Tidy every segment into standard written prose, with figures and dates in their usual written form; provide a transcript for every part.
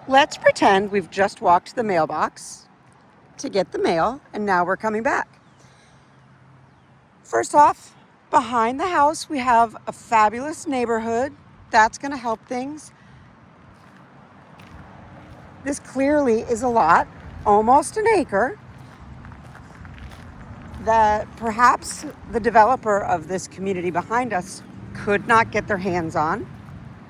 Let's pretend we've just walked to the mailbox to get the mail, and now we're coming back. First off, behind the house, we have a fabulous neighborhood. That's going to help things. This clearly is a lot, almost an acre, that perhaps the developer of this community behind us could not get their hands on.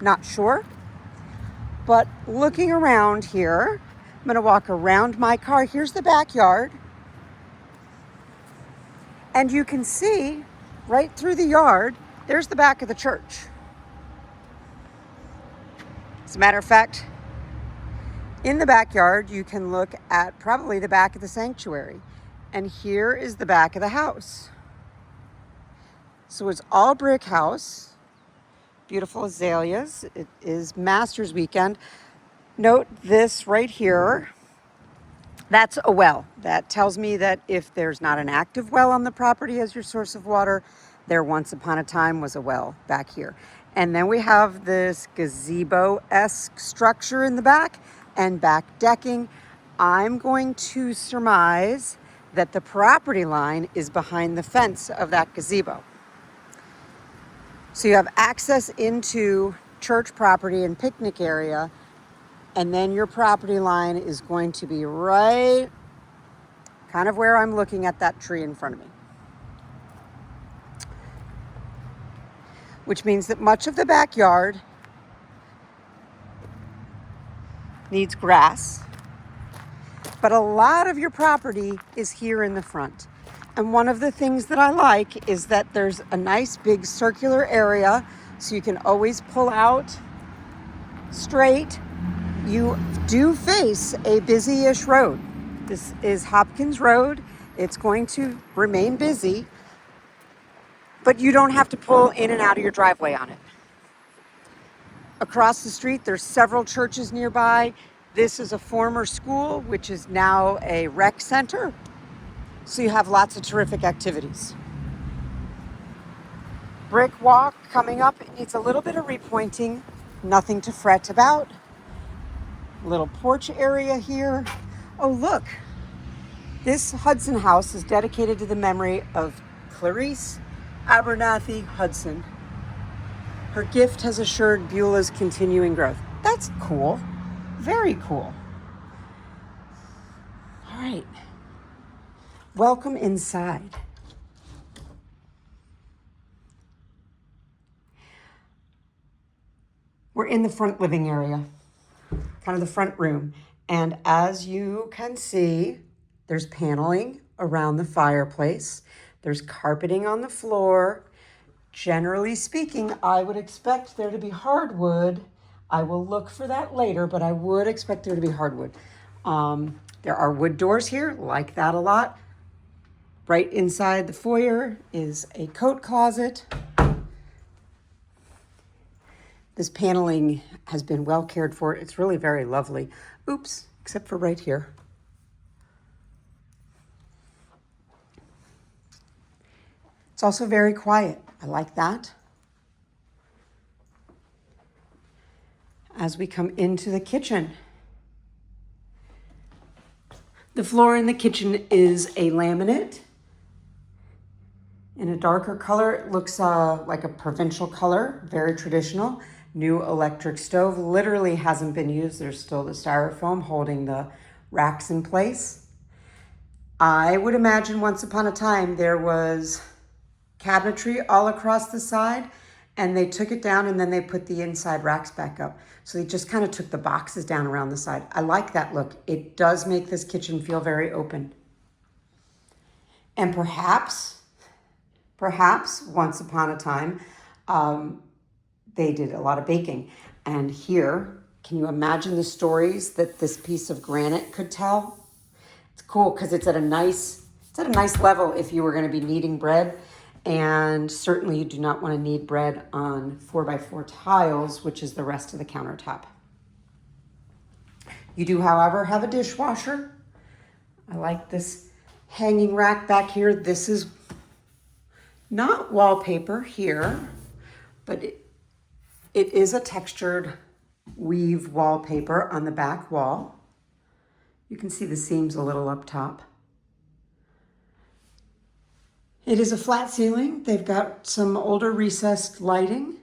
Not sure. But looking around here, I'm going to walk around my car. Here's the backyard. And you can see right through the yard, there's the back of the church. As a matter of fact, in the backyard, you can look at probably the back of the sanctuary. And here is the back of the house. So it's all brick house. Beautiful azaleas. It is Masters Weekend. Note this right here. That's a well. That tells me that if there's not an active well on the property as your source of water, there once upon a time was a well back here. And then we have this gazebo-esque structure in the back and back decking. I'm going to surmise that the property line is behind the fence of that gazebo. So you have access into church property and picnic area, and then your property line is going to be right kind of where I'm looking at that tree in front of me. Which means that much of the backyard needs grass, but a lot of your property is here in the front. And one of the things that I like is that there's a nice big circular area, so you can always pull out straight. You do face a busy-ish road. This is Hopkins Road. It's going to remain busy, but you don't have to pull in and out of your driveway on it. Across the street, there's several churches nearby. This is a former school, which is now a rec center. So you have lots of terrific activities. Brick walk coming up. It needs a little bit of repointing. Nothing to fret about. Little porch area here. Oh, look. This Hudson house is dedicated to the memory of Clarice Abernathy Hudson. Her gift has assured Beulah's continuing growth. That's cool. Very cool. All right. Welcome inside. We're in the front living area, kind of the front room. And as you can see, there's paneling around the fireplace. There's carpeting on the floor. Generally speaking, I would expect there to be hardwood. I will look for that later, but I would expect there to be hardwood. There are wood doors here, like that a lot. Right inside the foyer is a coat closet. This paneling has been well cared for. It's really very lovely. Oops, except for right here. It's also very quiet. I like that. As we come into the kitchen, the floor in the kitchen is a laminate in a darker color. It looks like a provincial color, very traditional. New electric stove, literally hasn't been used. There's still the styrofoam holding the racks in place. I would imagine once upon a time there was cabinetry all across the side, and they took it down and then they put the inside racks back up. So they just kind of took the boxes down around the side. I like that look. It does make this kitchen feel very open. And perhaps once upon a time, they did a lot of baking. And here, can you imagine the stories that this piece of granite could tell? It's cool because it's at a nice level if you were going to be kneading bread. And certainly you do not want to knead bread on 4x4 tiles, which is the rest of the countertop. You do, however, have a dishwasher. I like this hanging rack back here. This is not wallpaper here, but it is a textured weave wallpaper on the back wall. You can see the seams a little up top. It is a flat ceiling. They've got some older recessed lighting.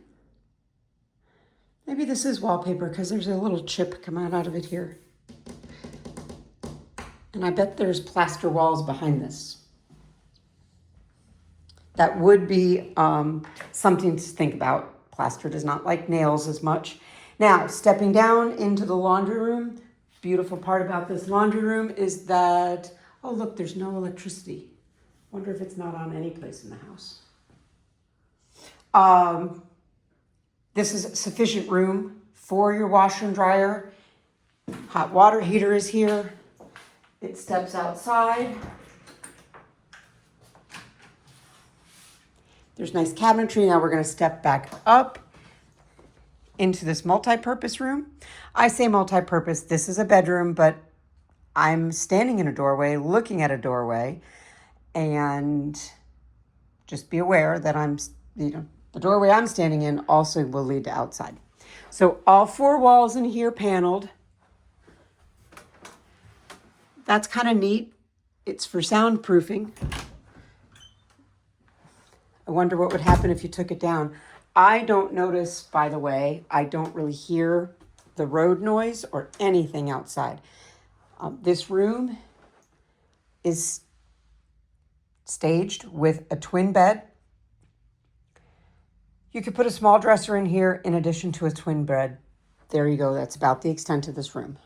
Maybe this is wallpaper because there's a little chip coming out of it here. And I bet there's plaster walls behind this. That would be something to think about. Plaster does not like nails as much. Now, stepping down into the laundry room, beautiful part about this laundry room is that, oh look, there's no electricity. Wonder if it's not on any place in the house. This is sufficient room for your washer and dryer. Hot water heater is here. It steps outside. There's nice cabinetry. Now we're going to step back up into this multi-purpose room. I say multi-purpose. This is a bedroom, but I'm standing in a doorway, looking at a doorway, and just be aware that the doorway I'm standing in also will lead to outside. So all four walls in here paneled. That's kind of neat. It's for soundproofing. I wonder what would happen if you took it down. I don't notice, by the way, I don't really hear the road noise or anything outside. This room is staged with a twin bed. You could put a small dresser in here in addition to a twin bed. There you go. That's about the extent of this room.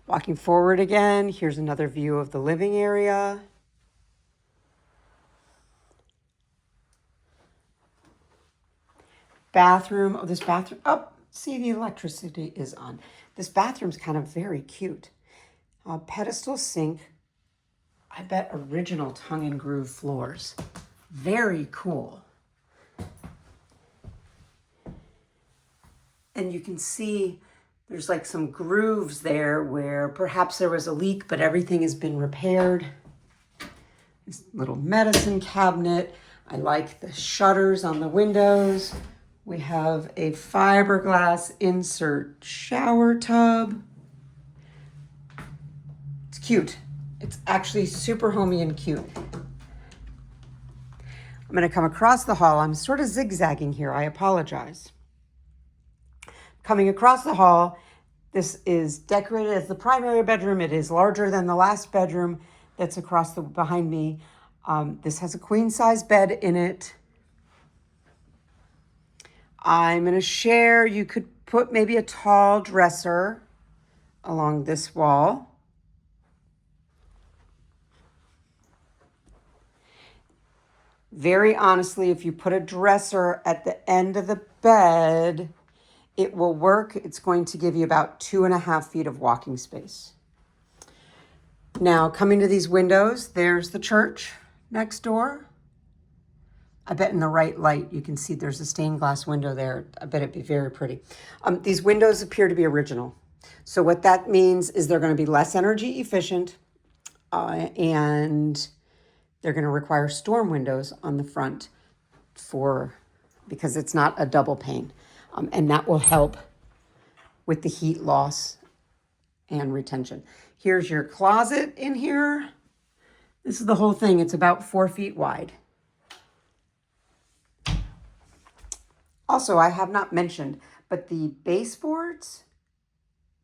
Walking forward again, here's another view of the living area. Bathroom. Oh, this bathroom. Oh, see, the electricity is on. This bathroom's kind of very cute. Pedestal sink. I bet original tongue and groove floors. Very cool. And you can see there's like some grooves there where perhaps there was a leak, but everything has been repaired. This little medicine cabinet. I like the shutters on the windows. We have a fiberglass insert shower tub. It's cute. It's actually super homey and cute. I'm going to come across the hall. I'm sort of zigzagging here. I apologize. Coming across the hall, this is decorated as the primary bedroom. It is larger than the last bedroom that's behind me. This has a queen size bed in it. I'm going to share, you could put maybe a tall dresser along this wall. Very honestly, if you put a dresser at the end of the bed, it will work. It's going to give you about 2.5 feet of walking space. Now, coming to these windows, there's the church next door. I bet in the right light, you can see there's a stained glass window there. I bet it'd be very pretty. These windows appear to be original. So what that means is they're going to be less energy efficient, and they're going to require storm windows on the front because it's not a double pane. And that will help with the heat loss and retention. Here's your closet in here. This is the whole thing. It's about 4 feet wide. Also, I have not mentioned, but the baseboards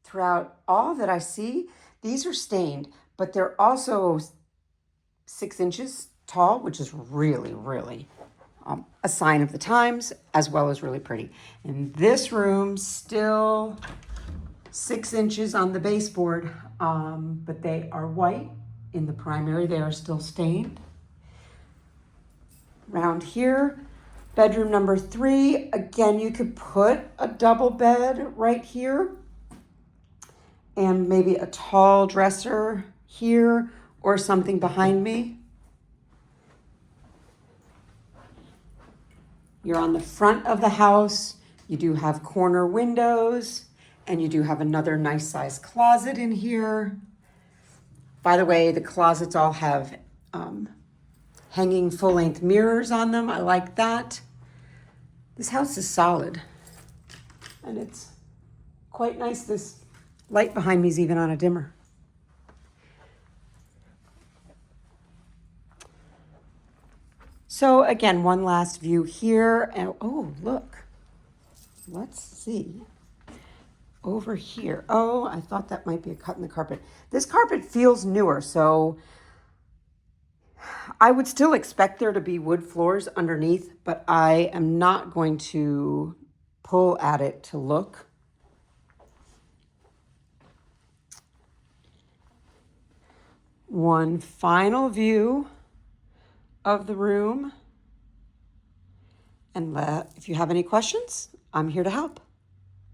throughout all that I see, these are stained, but they're also 6 inches tall, which is really, really a sign of the times, as well as really pretty. And this room, still 6 inches on the baseboard, but they are white. In the primary, they are still stained. Around here, bedroom number 3, again, you could put a double bed right here and maybe a tall dresser here or something behind me. You're on the front of the house. You do have corner windows, and you do have another nice size closet in here. By the way, the closets all have hanging full-length mirrors on them. I like that. This house is solid. And it's quite nice. This light behind me is even on a dimmer. So again, one last view here. And oh, look. Let's see. Over here. Oh, I thought that might be a cut in the carpet. This carpet feels newer, so I would still expect there to be wood floors underneath, but I am not going to pull at it to look. One final view of the room. And if you have any questions, I'm here to help.